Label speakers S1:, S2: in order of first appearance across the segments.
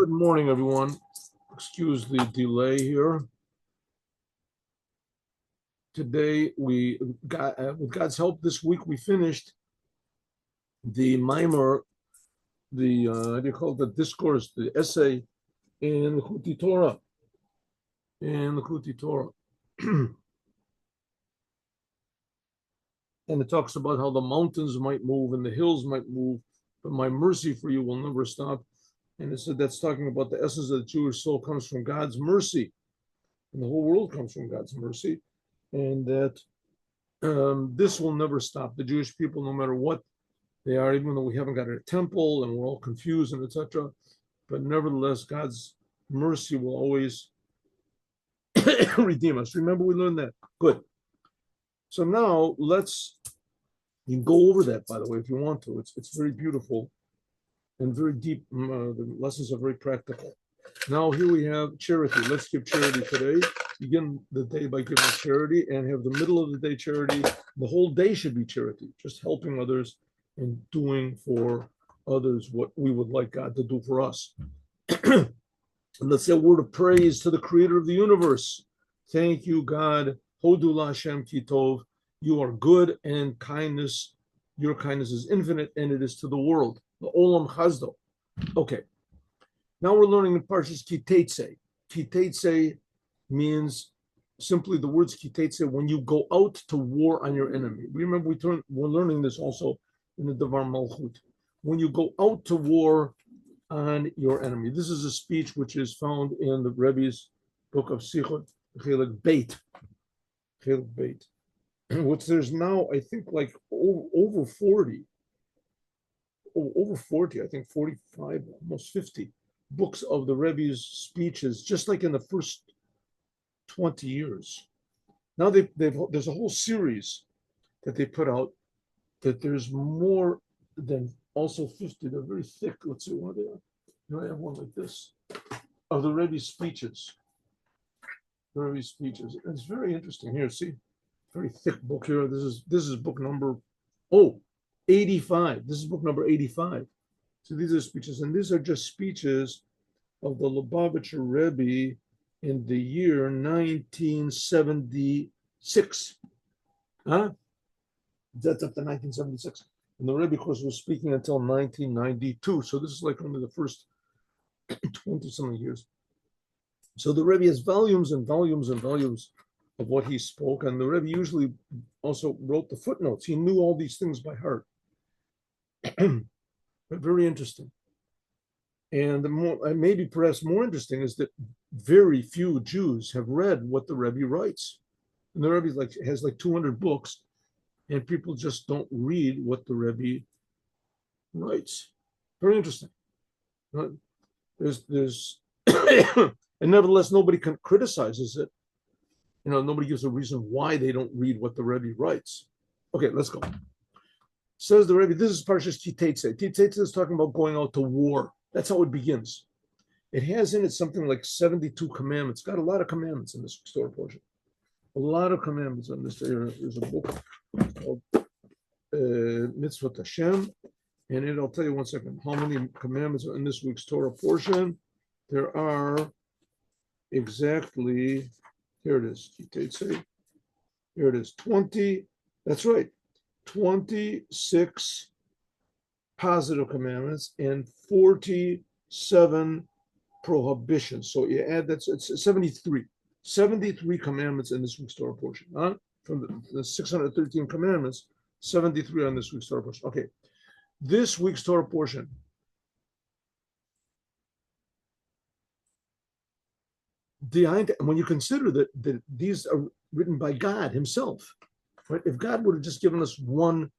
S1: Good morning, everyone. Excuse the delay here. Today, we got, with God's help, this week we finished the mimer, the how do you call it, the discourse, the essay in Likuti Torah. In Likuti Torah, and it talks about how the mountains might move and the hills might move, but my mercy for you will never stop. And it said that's talking about the essence of the Jewish soul comes from God's mercy, and the whole world comes from God's mercy, and that this will never stop. The Jewish people, no matter what they are, even though we haven't got a temple and we're all confused and etc., but nevertheless, God's mercy will always redeem us. Remember, we learned that. Good. So now you can go over that, by the way, if you want to. It's very beautiful and very deep. The lessons are very practical. Now here we have charity. Let's give charity today. Begin the day by giving charity and have the middle of the day charity. The whole day should be charity, just helping others and doing for others what we would like God to do for us. And let's say a word of praise to the creator of the universe. Thank you, God. Hodu Lashem Kitov. You are good, and kindness, your kindness is infinite, and it is to the world. The Olam Chazdo. Okay. Now we're learning in Parshas Kitetse. Kitetse means simply the words Kitetse, when you go out to war on your enemy. Remember, we're learning this also in the Devar Malchut. When you go out to war on your enemy. This is a speech which is found in the Rebbe's book of Sichot, Chelik Beit. Chelik Beit. Which there's now, I think, like over 40, I think 45, almost 50 books of the Rebbe's speeches, just like in the first 20 years. Now there's a whole series that they put out that there's more than also 50. They're very thick. Let's see what they are. You know, I have one like this of the Rebbe's speeches. The Rebbe's speeches. It's very interesting. Here, see, very thick book here. This is book number 85. This is book number 85. So these are speeches, and these are just speeches of the Lubavitcher Rebbe in the year 1976. Huh? That's up to 1976. And the Rebbe, of course, was speaking until 1992. So this is like only the first 20-something years. So the Rebbe has volumes and volumes and volumes of what he spoke. And the Rebbe usually also wrote the footnotes. He knew all these things by heart. But very interesting. And maybe perhaps more interesting is that very few Jews have read what the Rebbe writes. And the Rebbe has like 200 books, and people just don't read what the Rebbe writes. Very interesting. There's and nevertheless, nobody criticizes it. You know, nobody gives a reason why they don't read what the Rebbe writes. Okay, let's go. Says the Rebbe, this is Parshas Kitetse. Kitetse is talking about going out to war. That's how it begins. It has in it something like 72 commandments. Got a lot of commandments in this Torah portion. A lot of commandments on this. There's a book called Mitzvot Hashem, and I'll tell you one second how many commandments are in this week's Torah portion. There are exactly, here it is, here it is, 20, that's right, 26 positive commandments and 47 prohibitions. So you add it's 73 commandments in this week's Torah portion. From the 613 commandments, 73 on this week's Torah portion. Okay, this week's Torah portion. When you consider that these are written by God himself, right? If God would have just given us one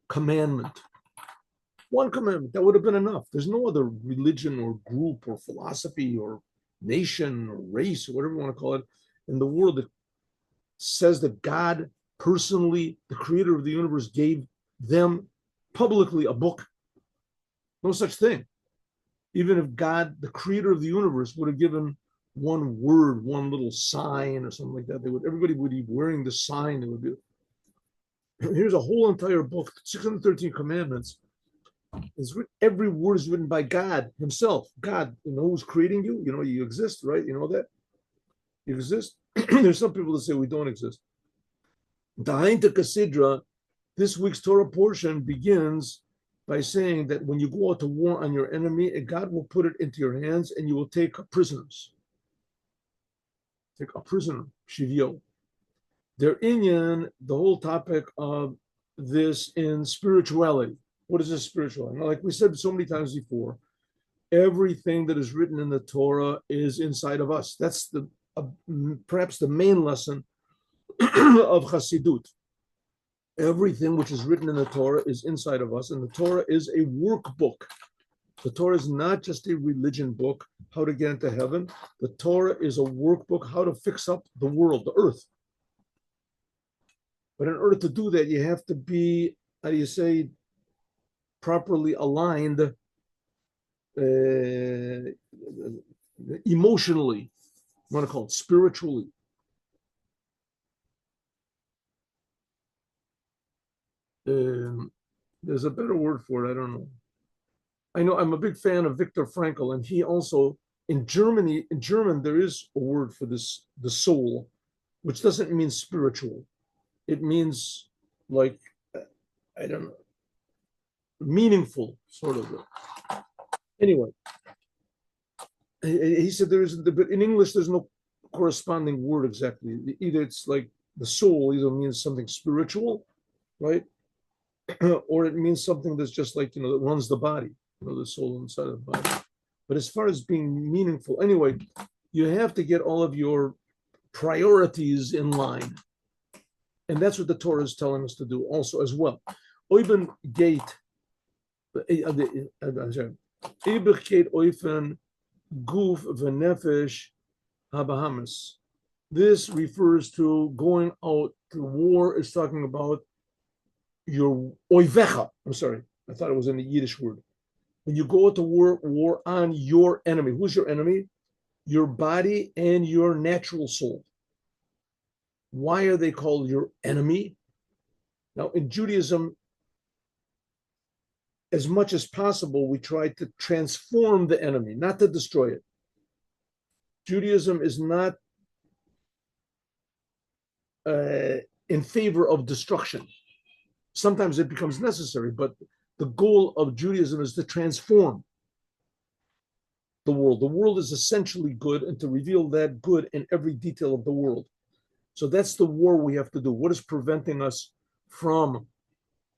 S1: commandment, that would have been enough. There's no other religion or group or philosophy or nation or race or whatever you want to call it in the world that says that God personally, the creator of the universe, gave them publicly a book. No such thing. Even if God, the creator of the universe, would have given one word, one little sign or something like that, everybody would be wearing the sign. Here's a whole entire book, 613 commandments, Every word is written by God Himself. God, who's creating you. You exist, right? You know that you exist. There's some people that say we don't exist. Dahainta Kasidra, this week's Torah portion begins by saying that when you go out to war on your enemy, God will put it into your hands and you will take prisoners. Take a prisoner, Shivyo. Their inyan, the whole topic of this in spirituality. What is this spirituality? Now, like we said so many times before, everything that is written in the Torah is inside of us. That's perhaps the main lesson of Chassidut. Everything which is written in the Torah is inside of us, and the Torah is a workbook. The Torah is not just a religion book, how to get into heaven. The Torah is a workbook, how to fix up the world, the earth. But in order to do that, you have to be, how do you say, properly aligned emotionally, you want to call it spiritually. There's a better word for it. I don't know. I know I'm a big fan of Viktor Frankl, and he also, in German, there is a word for this, the soul, which doesn't mean spiritual. It means like, I don't know, meaningful, sort of. Anyway, he said but in English, there's no corresponding word exactly. Either it's like the soul either means something spiritual, right? Or it means something that's just like, that runs the body, the soul inside of the body. But as far as being meaningful, anyway, you have to get all of your priorities in line. And that's what the Torah is telling us to do also as well. Oiben gate, oifen guf v'nefesh habahamas. This refers to going out to war. Is talking about your oivecha. I'm sorry, I thought it was in the Yiddish word. When you go to war on your enemy, who's your enemy? Your body and your natural soul. Why are they called your enemy? Now, in Judaism, as much as possible, we try to transform the enemy, not to destroy it. Judaism is not in favor of destruction. Sometimes it becomes necessary, but the goal of Judaism is to transform the world. The world is essentially good, and to reveal that good in every detail of the world. So that's the war we have to do. What is preventing us from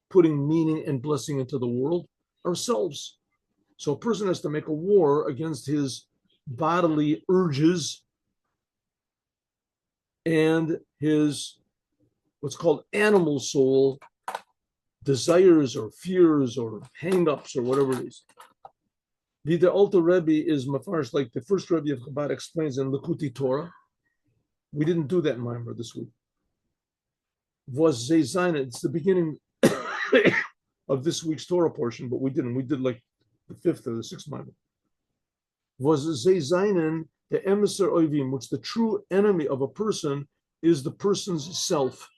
S1: putting meaning and blessing into the world? Ourselves. So a person has to make a war against his bodily urges and his what's called animal soul desires or fears or hang-ups or whatever it is. The Alter Rebbe is mafarish, like the first Rebbe of Chabad explains in Likuti Torah. We didn't do that mimer this week. Was Zayzaina, it's the beginning of this week's Torah portion, but we didn't. We did like the fifth or the sixth mimer. Was Zayzainen, the emissar oivim, which the true enemy of a person is the person's self.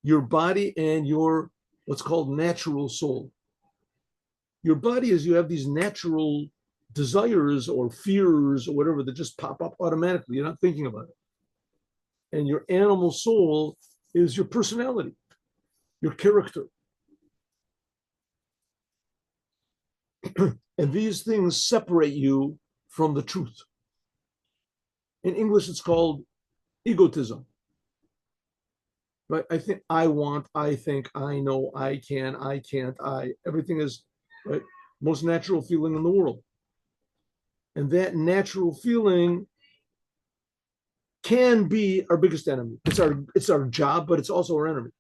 S1: Your body and your what's called natural soul. Your body is you have these natural desires or fears or whatever that just pop up automatically. You're not thinking about it. And your animal soul is your personality, your character. And these things separate you from the truth. In English, it's called egotism. Right? I think, I want, I think, I know, I can, I can't, I. Everything is right. Most natural feeling in the world. And that natural feeling can be our biggest enemy. It's our job, but it's also our enemy.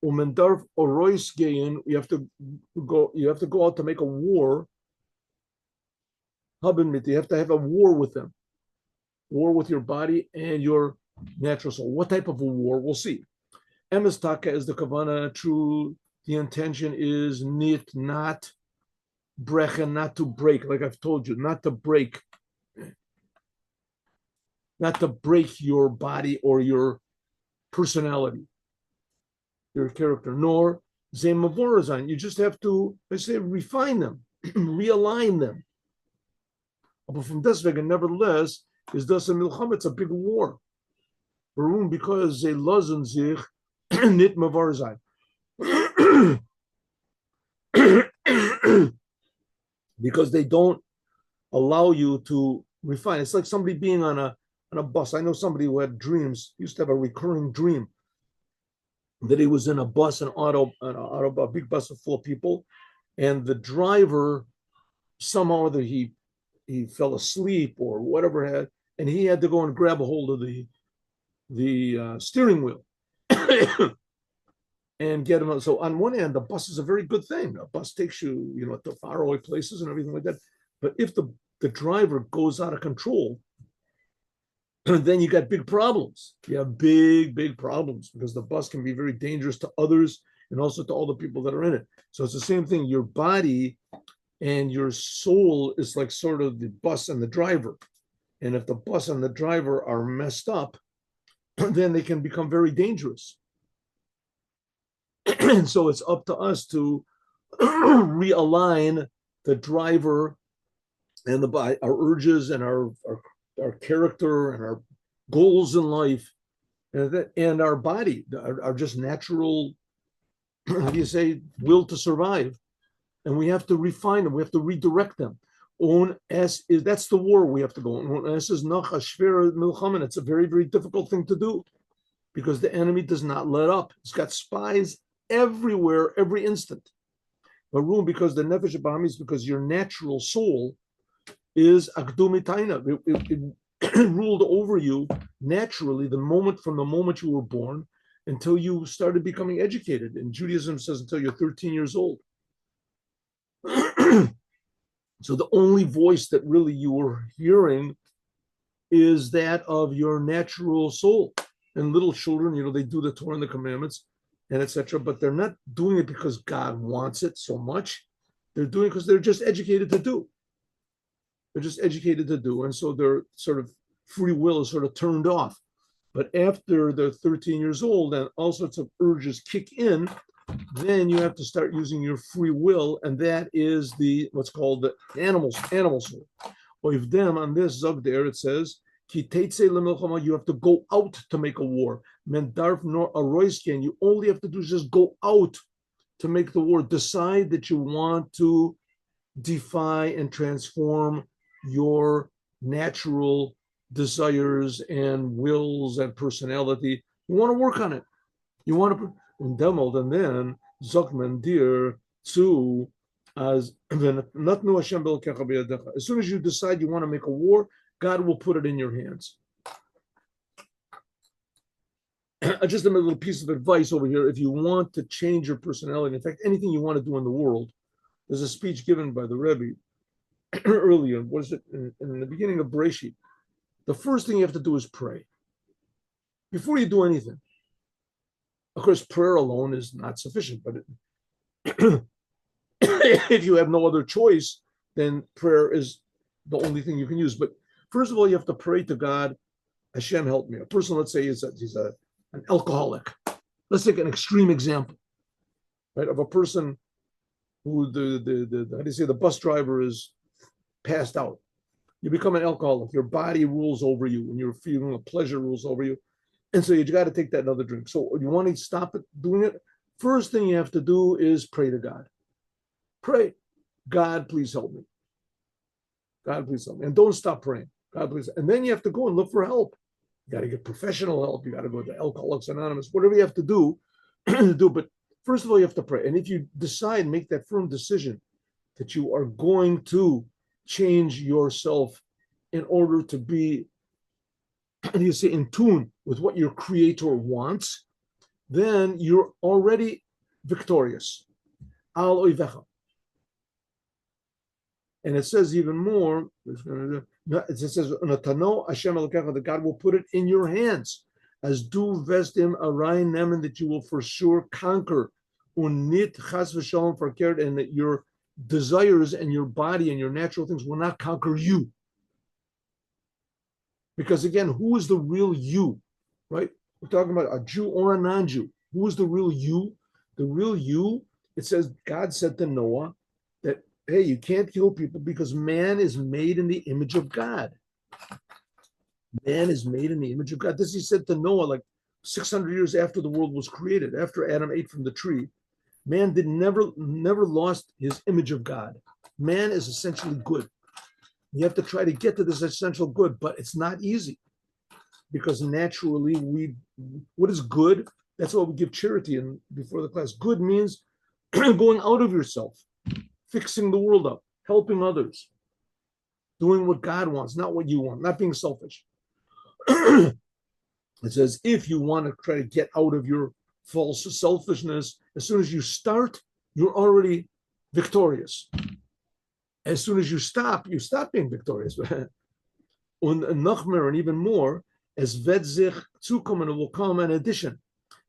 S1: You have to go out to make a war. You have to have a war with them. War with your body and your natural soul. What type of a war? We'll see. Emes taka is the kavana. True. The intention is not brechen, not to break. Like I've told you, not to break your body or your personality. your character, nor Zemavorazan. You just have to, I say, refine them, realign them. But from deswegen, nevertheless, is das a milchama, it's a big war. Warum? Because they lassen sich nit mavar sein. Because they don't allow you to refine. It's like somebody being on a bus. I know somebody who had dreams, used to have a recurring dream that he was in a bus, a big bus full of people, and the driver somehow or other he fell asleep or whatever had, and he had to go and grab a hold of the steering wheel and get him. So on one hand, the bus is a very good thing. A bus takes you, to faraway places and everything like that. But if the driver goes out of control, then you got big problems. You have big problems because the bus can be very dangerous to others and also to all the people that are in it. So it's the same thing. Your body and your soul is like sort of the bus and the driver. And if the bus and the driver are messed up, then they can become very dangerous. And so it's up to us to realign the driver and our urges and our character and our goals in life and our body, our just natural, how do you say, will to survive. And we have to refine them. We have to redirect them. That's the war we have to go on. It's a very, very difficult thing to do because the enemy does not let up. It's got spies everywhere, every instant. But because the nefesh b'hami is because your natural soul is akdumitaina. It ruled over you naturally from the moment you were born until you started becoming educated. And Judaism says until you're 13 years old. So the only voice that really you were hearing is that of your natural soul. And little children, they do the Torah and the commandments and etc. But they're not doing it because God wants it so much. They're doing it because they're just educated to do. They're just educated to do. And so their sort of free will is sort of turned off. But after they're 13 years old and all sorts of urges kick in, then you have to start using your free will, and that is what's called the animal soul. Or if them on this zog there it says, you have to go out to make a war. You only have to do is just go out to make the war. Decide that you want to defy and transform your natural desires and wills and personality. You want to work on it. You want to and then Zokman dear to as soon as you decide you want to make a war, God will put it in your hands. Just a little piece of advice over here. If you want to change your personality, in fact, anything you want to do in the world, there's a speech given by the Rebbe earlier. What is it? In the beginning of Breshit. The first thing you have to do is pray. Before you do anything. Of course, prayer alone is not sufficient, but if you have no other choice, then prayer is the only thing you can use. But first of all, you have to pray to God, Hashem, help me. A person, let's say, he's an alcoholic. Let's take an extreme example, right, of a person who how do you say, the bus driver is passed out. You become an alcoholic. Your body rules over you, and your feeling of pleasure rules over you. And so you got to take that another drink. So you want to stop it doing it. First thing you have to do is pray to God. Pray, God, please help me. God, please help me. And don't stop praying. God, please. And then you have to go and look for help. You got to get professional help. You got to go to Alcoholics Anonymous, whatever you have to do, But first of all, you have to pray. And if you decide, make that firm decision that you are going to change yourself in order to be, how do you say, in tune with what your creator wants, then you're already victorious. Al oivecha. And it says even more, it says, that God will put it in your hands. As do vestim arayin nemen, that you will for sure conquer. Unit chas v'shalom farkeret, and that your desires and your body and your natural things will not conquer you. Because again, who is the real you, right? We're talking about a Jew or a non-Jew. Who is the real you? The real you, it says, God said to Noah that, hey, you can't kill people because man is made in the image of God. Man is made in the image of God. This he said to Noah like 600 years after the world was created, after Adam ate from the tree. Man did never lost his image of God. Man is essentially good. You have to try to get to this essential good, but it's not easy because naturally what is good? That's why we give charity in before the class. Good means going out of yourself, fixing the world up, helping others, doing what God wants, not what you want, not being selfish. It says if you want to try to get out of your false selfishness, as soon as you start, you're already victorious. As soon as you stop being victorious. And Nachmer, and even more, as Vedzich Tzukum, and it will come in addition.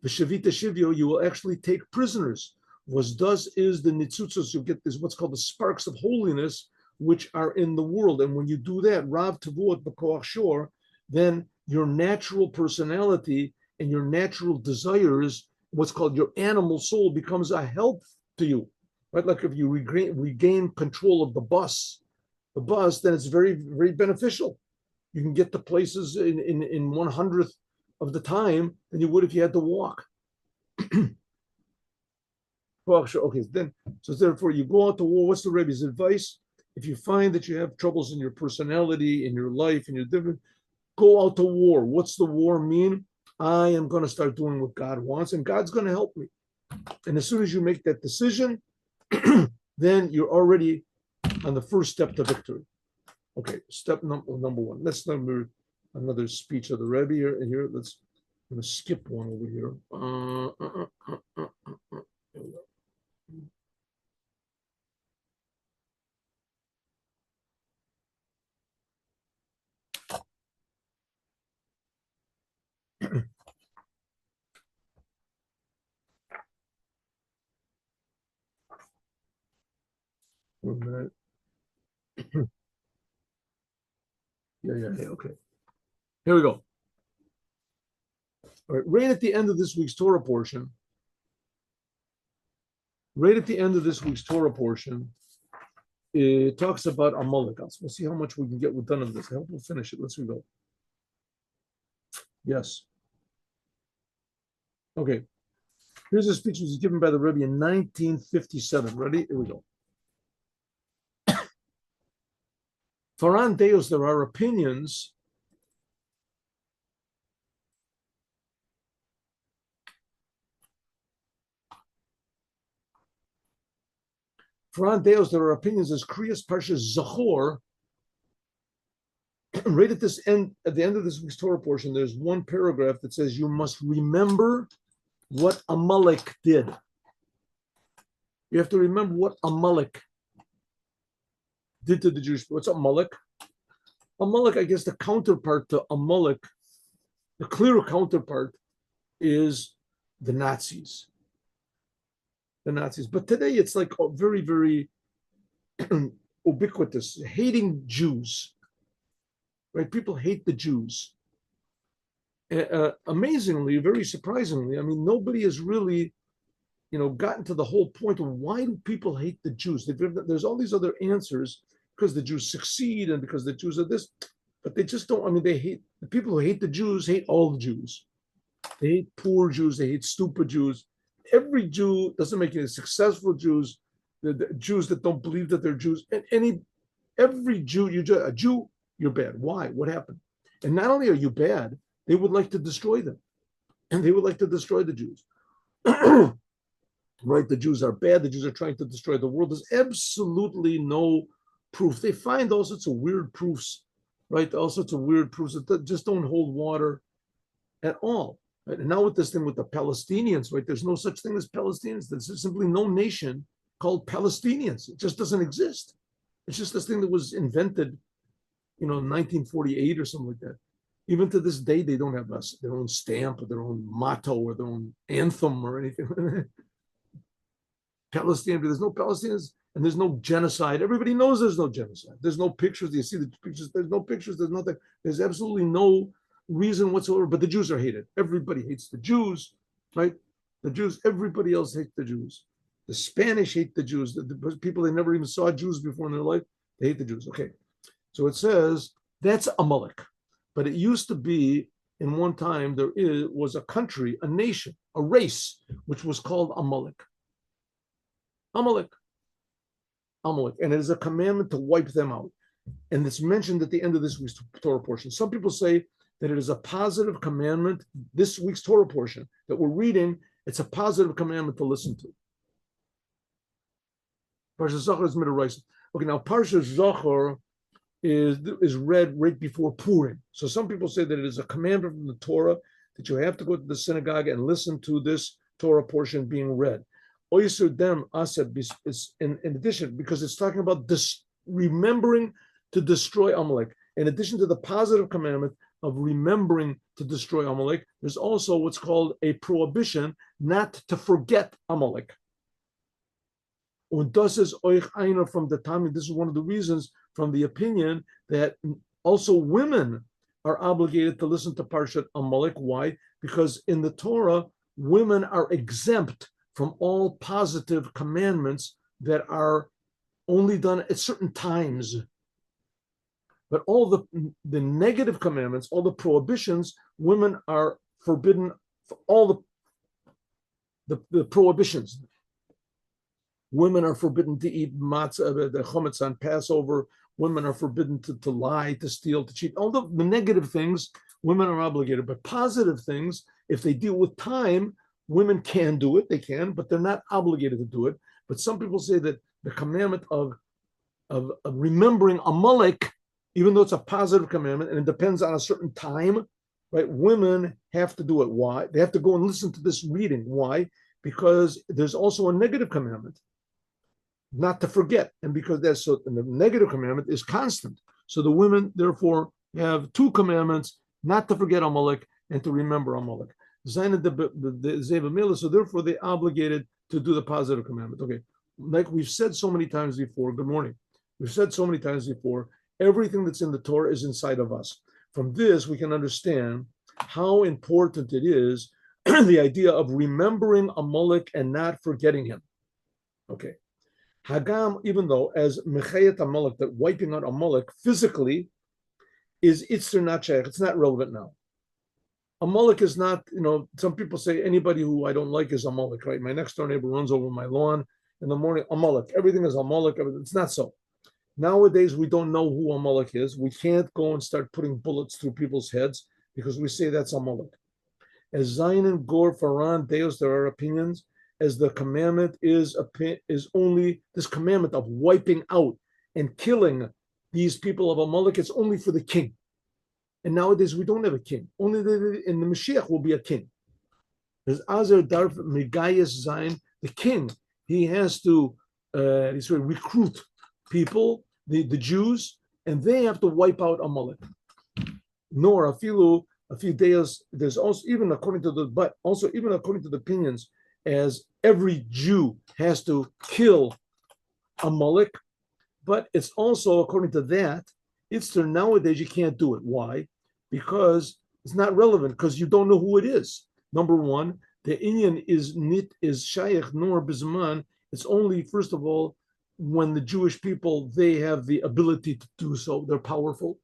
S1: The Shavita Shivyo, you will actually take prisoners. Was does is the Nitzutzos, you get this what's called the sparks of holiness, which are in the world. And when you do that, Rav Tavuot B'Koach Shor, then your natural personality and your natural desires, what's called your animal soul, becomes a help to you. Right? Like if you regain control of the bus, then it's very, very beneficial. You can get to places in 1/100th of the time than you would if you had to walk. Okay, then, so therefore you go out to war. What's the Rebbe's advice? If you find that you have troubles in your personality, in your life, in your different, go out to war. What's the war mean? I am going to start doing what God wants, and God's going to help me. And as soon as you make that decision, then you're already on the first step to victory. Okay, step number one. Let's number another speech of the Rebbe here. I'm going to skip one over here. One minute. Yeah. Okay. Here we go. All right. Right at the end of this week's Torah portion, it talks about AMALEK. We'll see how much we can get done of this. I hope we'll finish it. Let's go. Yes. Okay. Here's a speech that was given by the Rebbe in 1957. Ready? Here we go. Faran Deos, there are opinions. Faran Deos, there are opinions as Kriyas Parsha Zachor. Right at the end of this week's Torah portion, there's one paragraph that says you must remember what AMALEK did. You have to remember what AMALEK did to the Jewish people. What's AMALEK? AMALEK, I guess the counterpart to AMALEK, the clear counterpart is the Nazis. But today it's like very, very ubiquitous, hating Jews. Right? People hate the Jews. Amazingly, very surprisingly, I mean, nobody has really, gotten to the whole point of why do people hate the Jews? There's all these other answers, because the Jews succeed and because the Jews are this, but they just don't. I mean, they hate the people who hate the Jews, hate all the Jews. They hate poor Jews, they hate stupid Jews. Every Jew doesn't make any successful Jews, the Jews that don't believe that they're Jews. And every Jew, a Jew, you're bad. Why? What happened? And not only are you bad, they would like to destroy them. And they would like to destroy the Jews. Right? The Jews are bad. The Jews are trying to destroy the world. There's absolutely no proof. They find all sorts of weird proofs, right? All sorts of weird proofs that just don't hold water at all. Right? And now with this thing with the Palestinians, right? There's no such thing as Palestinians. There's simply no nation called Palestinians. It just doesn't exist. It's just this thing that was invented, in 1948 or something like that. Even to this day, they don't have their own stamp or their own motto or their own anthem or anything. Palestinian, there's no Palestinians and there's no genocide. Everybody knows there's no genocide. There's no pictures. You see the pictures. There's no pictures. There's nothing. There's absolutely no reason whatsoever. But the Jews are hated. Everybody hates the Jews, right? The Jews, everybody else hates the Jews. The Spanish hate the Jews. The people they never even saw Jews before in their life, they hate the Jews. Okay, so it says that's Amalek, but it used to be in one time was a country, a nation, a race, which was called Amalek. Amalek, Amalek, and it is a commandment to wipe them out, and it's mentioned at the end of this week's Torah portion. Some people say that it is a positive commandment. This week's Torah portion that we're reading, it's a positive commandment to listen to. Parsha Zachor is Midaraisa. Okay, now Parsha Zachor is read right before Purim. So some people say that it is a commandment from the Torah that you have to go to the synagogue and listen to this Torah portion being read. Oisur dem asad is in addition, because it's talking about this remembering to destroy Amalek. In addition to the positive commandment of remembering to destroy Amalek, there's also what's called a prohibition not to forget Amalek. Und das ist euch einer from the Talmud. This is one of the reasons from the opinion that also women are obligated to listen to Parshat Amalek. Why? Because in the Torah, women are exempt from all positive commandments that are only done at certain times. But all the negative commandments, all the prohibitions, women are forbidden. All the prohibitions. Women are forbidden to eat matzah, the chometz on Passover. Women are forbidden to lie, to steal, to cheat. All the negative things, women are obligated. But positive things, if they deal with time, women can do it. They can, but they're not obligated to do it. But some people say that the commandment of remembering Amalek, even though it's a positive commandment and it depends on a certain time, right? Women have to do it. Why? They have to go and listen to this reading. Why? Because there's also a negative commandment, not to forget. And because that's so, and the negative commandment is constant. So the women, therefore, have two commandments, not to forget Amalek and to remember Amalek. So therefore, they're obligated to do the positive commandment. Okay, like we've said so many times before, good morning. We've said so many times before, everything that's in the Torah is inside of us. From this, we can understand how important it is, the idea of remembering Amalek and not forgetting him. Okay. Hagam, even though as Mechayat Amalek, that wiping out Amalek physically is Itzir not Shaykh, it's not relevant now. Amalek is not, some people say anybody who I don't like is Amalek, right? My next door neighbor runs over my lawn in the morning, Amalek, everything is Amalek. It's not so. Nowadays, we don't know who Amalek is. We can't go and start putting bullets through people's heads because we say that's Amalek. As Zayin and Gor, Faran, Deos, there are opinions, as the commandment is only this commandment of wiping out and killing these people of Amalek, it's only for the king. And nowadays, we don't have a king. Only in the Mashiach will be a king. There's Azer Darf Megayas Zayin, the king, he has to recruit people, the Jews, and they have to wipe out Amalek. Nor a few days. There's also even according to the opinions, as every Jew has to kill Amalek, but it's also according to that. It's nowadays you can't do it. Why? Because it's not relevant. Because you don't know who it is. Number one, the Inyan is Shaykh nor Bizman. It's only first of all, when the Jewish people, they have the ability to do so, they're powerful.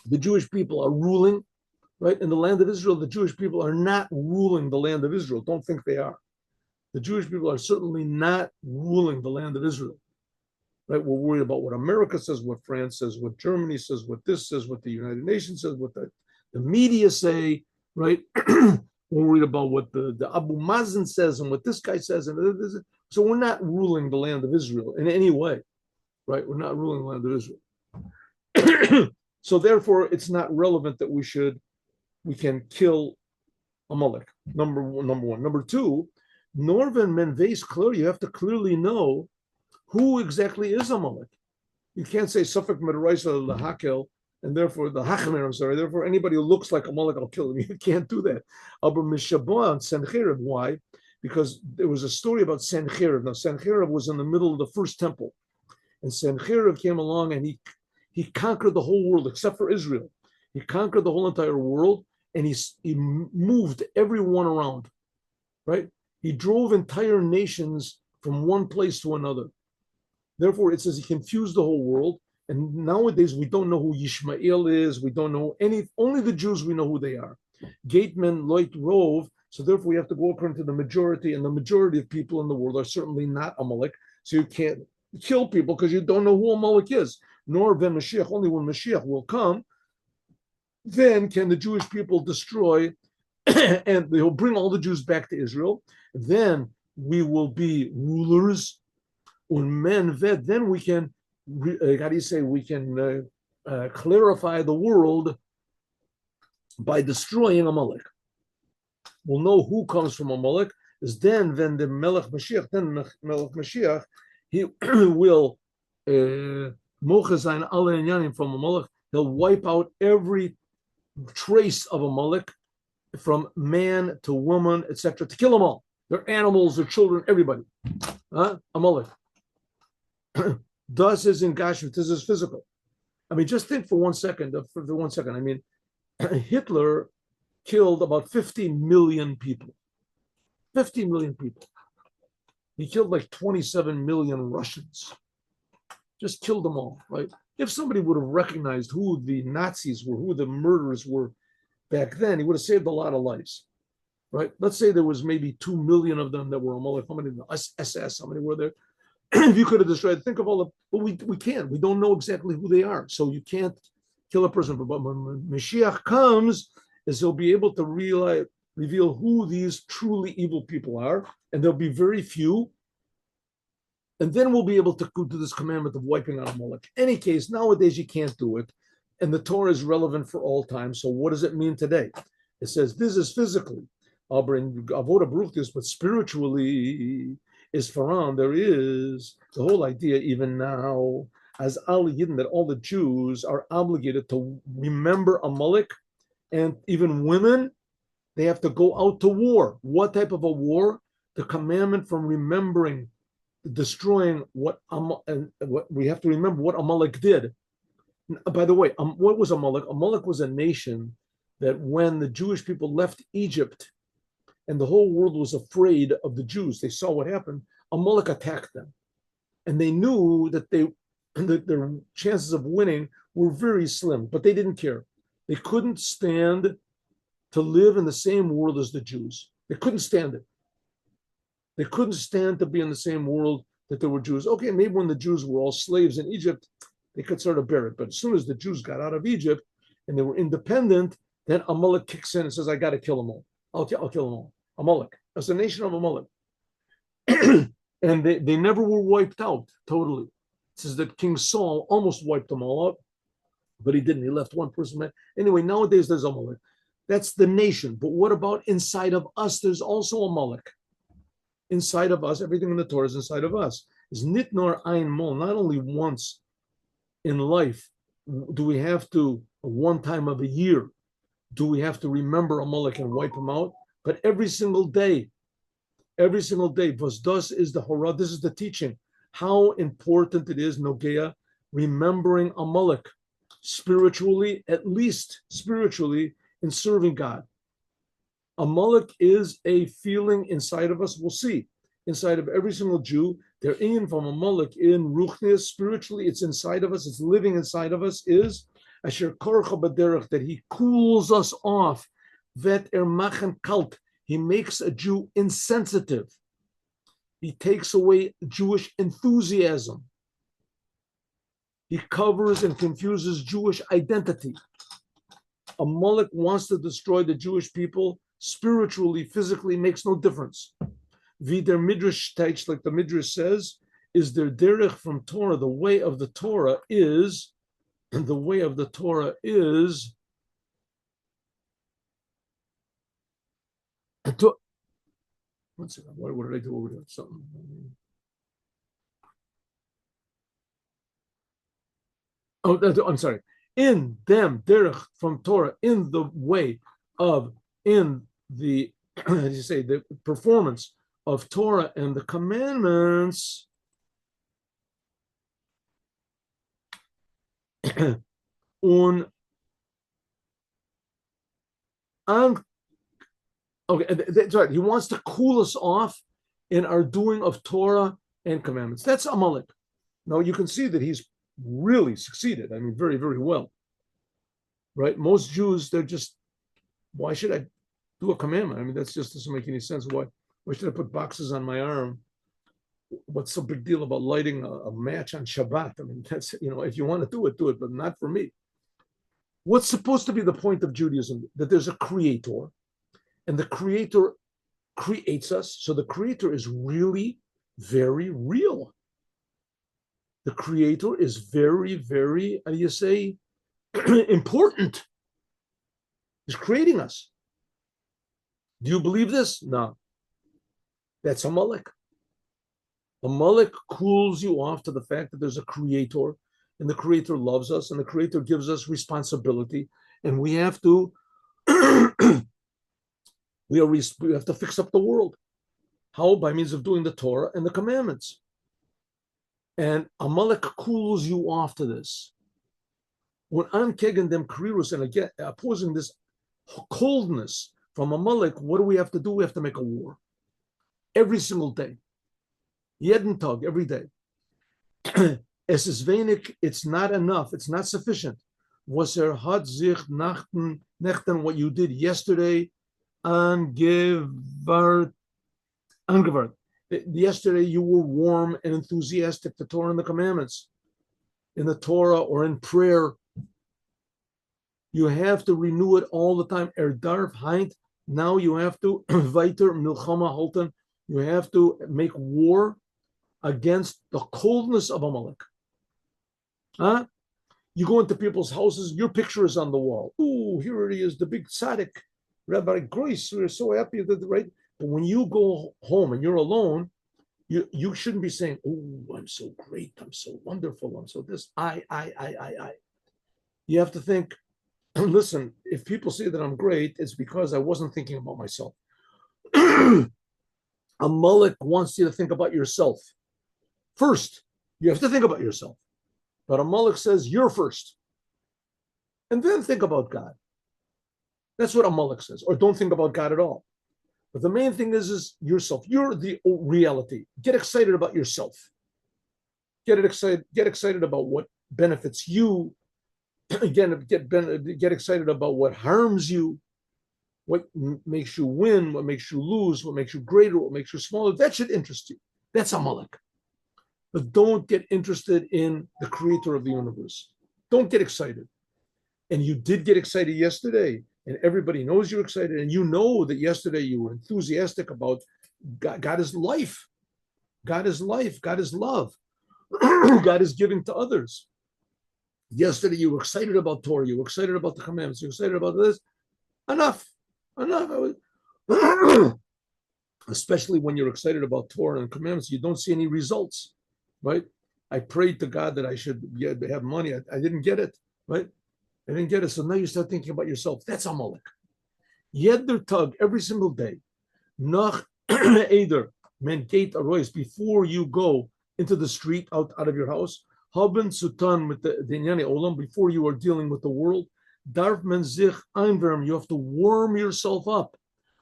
S1: The Jewish people are ruling, right? In the land of Israel, the Jewish people are not ruling the land of Israel. Don't think they are. The Jewish people are certainly not ruling the land of Israel, right? We're worried about what America says, what France says, what Germany says, what this says, what the United Nations says, what the media say, right? We're worried about what the Abu Mazen says and what this guy says. So we're not ruling the land of Israel in any way, right? We're not ruling the land of Israel. So therefore, it's not relevant that we can kill Amalek. Number one. Number two, Norven Menves clear. You have to clearly know who exactly is Amalek. You can't say Suffolk Medaraisa Lahakel, and therefore the Hachamer, I'm sorry, therefore anybody who looks like Amalek, I'll kill him. You can't do that. Aber Mishabah and Sencheriv, why? Because there was a story about Sencheriv. Now, Sencheriv was in the middle of the first temple. And Sencheriv came along and he conquered the whole world except for Israel. He conquered the whole entire world and he moved everyone around. right? He drove entire nations from one place to another. Therefore, it says he confused the whole world. And nowadays, we don't know who Yishmael is. We don't know only the Jews, we know who they are. Gateman, Loit, Rove. So therefore, we have to go according to the majority. And the majority of people in the world are certainly not Amalek. So you can't kill people because you don't know who Amalek is. Nor when Mashiach, only when Mashiach will come, then can the Jewish people destroy and they'll bring all the Jews back to Israel. Then we will be rulers. Then we can, how do you say, we can clarify the world by destroying Amalek. We'll know who comes from Amalek. Is then when the Melech Mashiach, he will mochazayin alle inyanim from Amalek. He'll wipe out every trace of Amalek, from man to woman, etc., to kill them all. Their animals, their children, everybody. Amalek. Thus is in Gashmi. This is physical. I mean, just think for 1 second. I mean, Hitler killed about 50 million people. 50 million people. He killed like 27 million Russians. Just killed them all, right? If somebody would have recognized who the Nazis were, who the murderers were back then, he would have saved a lot of lives, right? Let's say there was maybe 2 million of them that were Amalek. How many SS? How many were there? If you could have destroyed, think of all the, but we can't. We don't know exactly who they are. So you can't kill a person. But when Mashiach comes, is he'll be able to reveal who these truly evil people are, and there'll be very few. And then we'll be able to do this commandment of wiping out Amalek. In any case, nowadays you can't do it. And the Torah is relevant for all time. So what does it mean today? It says this is physically. I'll bring Avoda Baruch this, but spiritually is Faran. There is the whole idea even now as Al Yidden that all the Jews are obligated to remember Amalek, and even women, they have to go out to war. What type of a war? The commandment from remembering, destroying what we have to remember what Amalek did. By the way, what was Amalek? Amalek was a nation that when the Jewish people left Egypt and the whole world was afraid of the Jews, they saw what happened, Amalek attacked them. And they knew that their chances of winning were very slim, but they didn't care. They couldn't stand to live in the same world as the Jews. They couldn't stand it. They couldn't stand to be in the same world that there were Jews. Okay, maybe when the Jews were all slaves in Egypt, they could sort of bear it. But as soon as the Jews got out of Egypt and they were independent, then Amalek kicks in and says, I got to kill them all. I'll kill them all. Amalek. That's the nation of Amalek. And they never were wiped out totally. It says that King Saul almost wiped them all out, but he didn't. He left one person. Anyway, nowadays there's Amalek. That's the nation. But what about inside of us? There's also Amalek. Inside of us, everything in the Torah is inside of us. Is nitnor ein mol. Not only once in life do we have to, one time of a year, do we have to remember Amalek and wipe him out, but every single day. Every single day. Vosdos is the Horah. This is the teaching. How important it is, Nogea, remembering Amalek spiritually, at least spiritually, in serving God. Amalek is a feeling inside of us. We'll see. Inside of every single Jew, they're in from Amalek in Ruchnis. Spiritually, it's inside of us. It's living inside of us. Is Asher Korcha Baderech, that he cools us off. Vet machen kalt. He makes a Jew insensitive. He takes away Jewish enthusiasm. He covers and confuses Jewish identity. Amalek wants to destroy the Jewish people spiritually, physically, makes no difference. Wie der Midrash teach, like the Midrash says, is der derech from Torah. The way of the Torah is, one second, what did I do over there? Something. Oh, I'm sorry. In them, derech from Torah, in the way of, in the, as you say, the performance of Torah and the commandments, un Okay, that's right. He wants to cool us off in our doing of Torah and commandments. That's Amalek. Now you can see that he's really succeeded. I mean, very, very well. Right? Most Jews, they're just, why should I do a commandment? I mean, that just doesn't make any sense. Why should I put boxes on my arm? What's the big deal about lighting a match on Shabbat? I mean, that's, if you want to do it, but not for me. What's supposed to be the point of Judaism? That there's a creator, and the creator creates us. So the creator is really very real. The creator is very, very, how do you say, important. He's creating us. Do you believe this? No. That's Amalek. Amalek cools you off to the fact that there's a creator, and the creator loves us, and the creator gives us responsibility, and we have to we have to fix up the world. How? By means of doing the Torah and the commandments. And Amalek cools you off to this. When I'm kegen them krirus, and again opposing this coldness from Amalek, what do we have to do? We have to make a war every single day. Jeden Tag, every day. Es ist wenig, it's not enough, it's not sufficient. Was hat sich nachten, what you did yesterday, angewart. Yesterday you were warm and enthusiastic to Torah and the commandments. In the Torah or in prayer, you have to renew it all the time. Darf heint, now you have to weiter milchama halten. You have to make war against the coldness of Amalek. Huh? You go into people's houses, your picture is on the wall. Ooh, here he is, the big tzaddik, Rabbi Grace. We're so happy that, right? But when you go home and you're alone, you shouldn't be saying, "Oh, I'm so great, I'm so wonderful, I'm so this." I. You have to think. Listen, if people say that I'm great, it's because I wasn't thinking about myself. Amalek wants you to think about yourself. First, you have to think about yourself. But Amalek says you're first. And then think about God. That's what Amalek says. Or don't think about God at all. But the main thing is yourself. You're the reality. Get excited about yourself. Get excited about what benefits you. Again, get excited about what harms you, what makes you win, what makes you lose, what makes you greater, what makes you smaller. That should interest you. That's Amalek. But don't get interested in the creator of the universe. Don't get excited. And you did get excited yesterday, and everybody knows you're excited, and you know that yesterday you were enthusiastic about God. God is life. God is life. God is love. God is giving to others. Yesterday you were excited about Torah. You were excited about the commandments. You were excited about this. Enough. Especially when you're excited about Torah and commandments, you don't see any results. Right? I prayed to God that I should have money. I didn't get it. Right? I didn't get it. So now you start thinking about yourself. That's Amalek. Yeder Tag, every single day. Nach Eder, men gate arois, before you go into the street out of your house. Haben Sutan with the Dinyani Olam, before you are dealing with the world. Darf men sich einwärmen, you have to warm yourself up.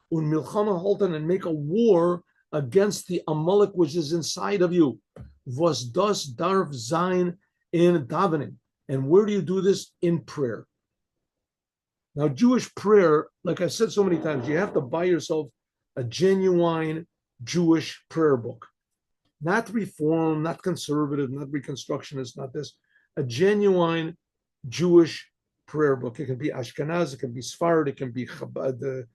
S1: Und milchama halten, and make a war against the Amalek which is inside of you. Was das darf sein in davening. And where do you do this? In prayer. Now, Jewish prayer, like I said so many times, you have to buy yourself a genuine Jewish prayer book. Not Reform, not conservative, not Reconstructionist, not this. A genuine Jewish prayer book. It can be Ashkenaz, it can be Sfarad, it can be Chabad, the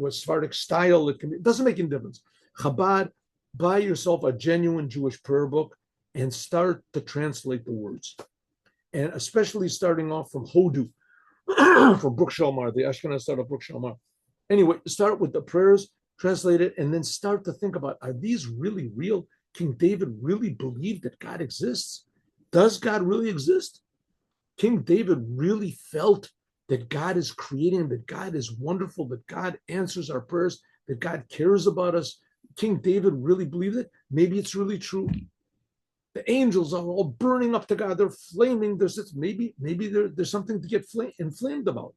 S1: Sephardic style. It doesn't make any difference. Chabad, buy yourself a genuine Jewish prayer book and start to translate the words. And especially starting off from Hodu, from Brook Shalmar, the Ashkenaz start of Brook Shalmar. Anyway, start with the prayers, translate it, and then start to think about, are these really real? King David really believed that God exists? Does God really exist? King David really felt that God is creating, that God is wonderful, that God answers our prayers, that God cares about us. King David really believed it. Maybe it's really true. The angels are all burning up to God. They're flaming. Maybe there's something to get inflamed about.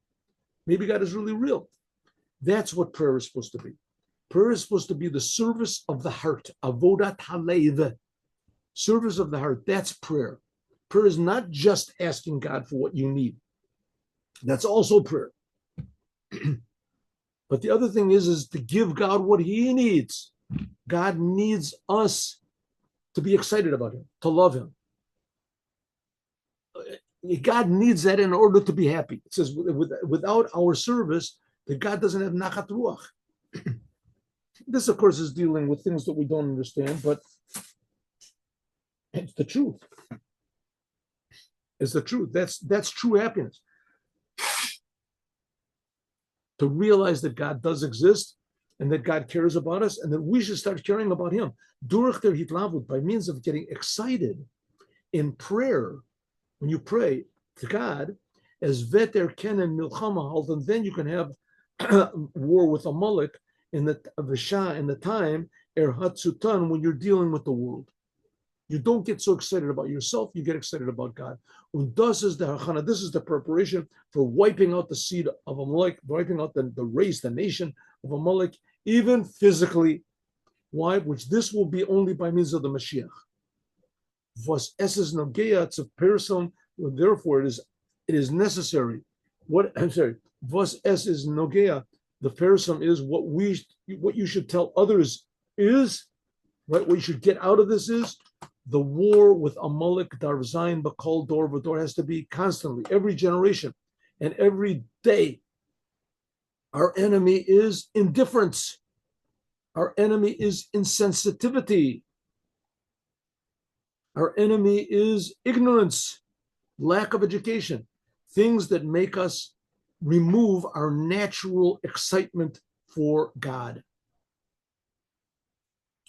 S1: Maybe God is really real. That's what prayer is supposed to be. Prayer is supposed to be the service of the heart. Avodat halev. Service of the heart. That's prayer. Prayer is not just asking God for what you need. That's also prayer. But the other thing is to give God what he needs. God needs us to be excited about him, to love him. God needs that in order to be happy. It says without our service, that God doesn't have nachat ruach. This, of course, is dealing with things that we don't understand, but it's the truth. It's the truth. That's true happiness. To realize that God does exist and that God cares about us and that we should start caring about him. Durch der Hitlavut, by means of getting excited in prayer, when you pray to God, as veter kenen milchama halt, and then you can have war with AMALEK in the Visha, in the time Hatzutan, when you're dealing with the world. You don't get so excited about yourself, you get excited about God. Und das is the hachana, this is the preparation for wiping out the seed of AMALEK, wiping out the race, the nation of AMALEK, even physically. Why? Which this will be only by means of the Mashiach. Was es is nogeya, it's a person, therefore it is necessary. What I'm sorry, was es is nogeya, the person is what you should tell others is, right? What you should get out of this is the war with AMALEK, Darzain, Bakal, Dor, Vador has to be constantly, every generation and every day. Our enemy is indifference. Our enemy is insensitivity. Our enemy is ignorance, lack of education, things that make us remove our natural excitement for God.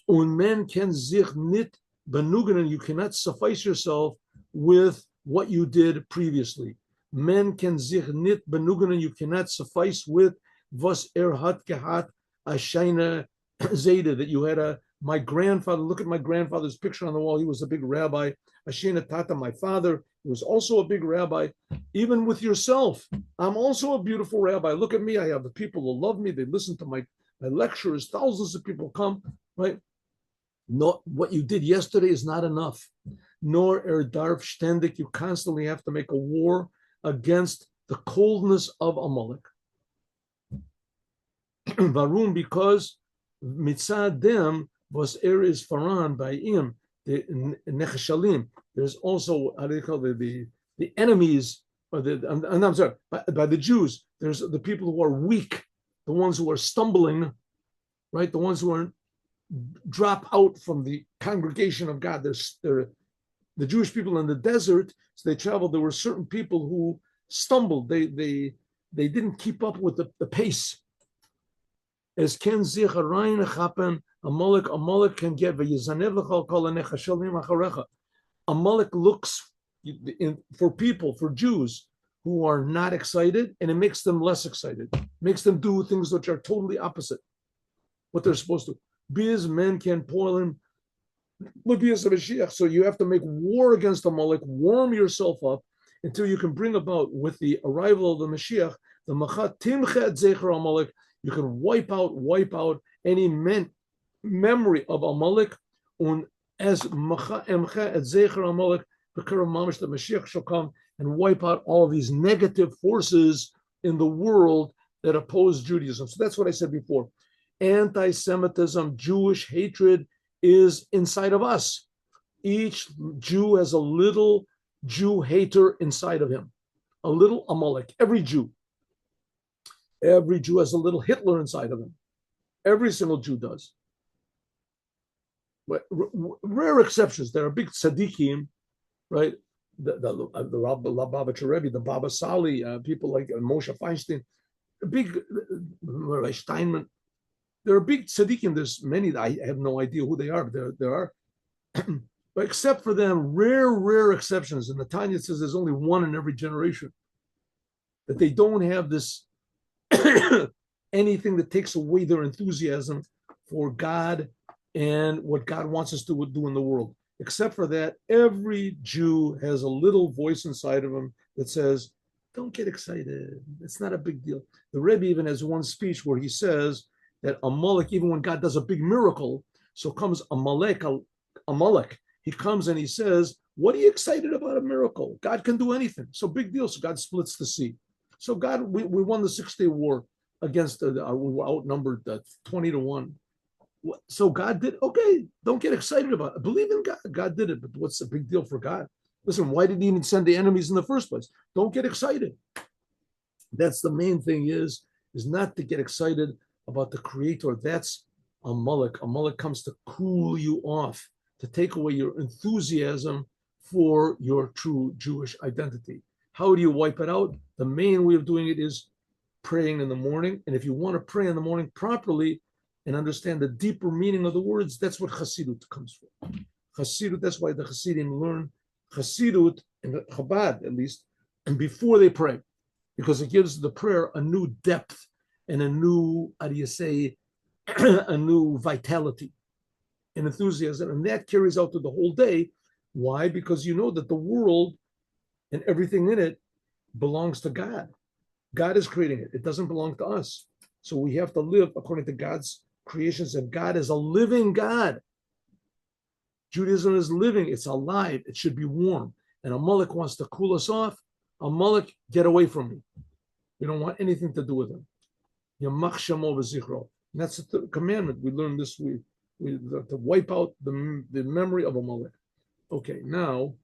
S1: Und men can sich nicht benugen, you cannot suffice yourself with what you did previously. Men can sich nicht benugen, you cannot suffice with was hat gehat a shine zayde, that you had my grandfather, look at my grandfather's picture on the wall. He was a big rabbi. Ashena Tata, my father, was also a big rabbi. Even with yourself, I'm also a beautiful rabbi. Look at me. I have the people who love me. They listen to my lectures. Thousands of people come, right? No, what you did yesterday is not enough. Nor darf ständig, you constantly have to make a war against the coldness of AMALEK. Varum, because mitzad them was is faran by im the nechashalim. There's also how do you call it, the enemies, or I'm sorry, by the Jews. There's the people who are weak, the ones who are stumbling, right? The ones who are drop out from the congregation of God. They're the Jewish people in the desert. So they traveled. There were certain people who stumbled. They didn't keep up with the pace. As Ken Zicharain happen, AMALEK can get AMALEK looks for people, for Jews who are not excited, and it makes them less excited, makes them do things which are totally opposite what they're supposed to. Biz men can poil him. So you have to make war against AMALEK, warm yourself up until you can bring about, with the arrival of the Mashiach, the Machat Timchet Zecher AMALEK. You can wipe out any memory of AMALEK, and as Macha Emcha et Zecher AMALEK, the Mamish, the Mashiach shall come and wipe out all of these negative forces in the world that oppose Judaism. So that's what I said before. Anti-Semitism, Jewish hatred is inside of us. Each Jew has a little Jew hater inside of him, a little AMALEK. Every Jew has a little Hitler inside of him. Every single Jew does. But rare exceptions. There are big tzaddikim, right? The Lubavitcher Rebbe, the Baba Sali, people like Moshe Feinstein, big Rabbi Steinman. There are big tzaddikim. There's many. I have no idea who they are, but there are. But except for them, rare exceptions. And the Tanya says there's only one in every generation. That they don't have this anything that takes away their enthusiasm for God and what God wants us to do in the world. Except for that, every Jew has a little voice inside of him that says, don't get excited. It's not a big deal. The Rebbe even has one speech where he says that AMALEK, even when God does a big miracle, so comes AMALEK. He comes and he says, what are you excited about a miracle? God can do anything. So big deal. So God splits the sea. So God, we won the 6-day war against, we were outnumbered 20-1. So God did, okay, don't get excited about it. Believe in God. God did it, but what's the big deal for God? Listen, why did he even send the enemies in the first place? Don't get excited. That's the main thing is not to get excited about the creator. That's AMALEK. AMALEK comes to cool you off, to take away your enthusiasm for your true Jewish identity. How do you wipe it out? The main way of doing it is praying in the morning. And if you want to pray in the morning properly and understand the deeper meaning of the words, that's what Chassidut comes from. Chassidut, that's why the Chassidim learn Chassidut, in Chabad at least, and before they pray, because it gives the prayer a new depth and a new, how do you say, a new vitality and enthusiasm. And that carries out to the whole day. Why? Because you know that the world and everything in it belongs to God. God is creating it. It doesn't belong to us. So we have to live according to God's creations, and God is a living God. Judaism is living. It's alive. It should be warm. And AMALEK wants to cool us off. AMALEK, get away from me. We don't want anything to do with him. Yamach shamo v'zichro. And that's the commandment we learned this week. To wipe out the memory of AMALEK. Okay, now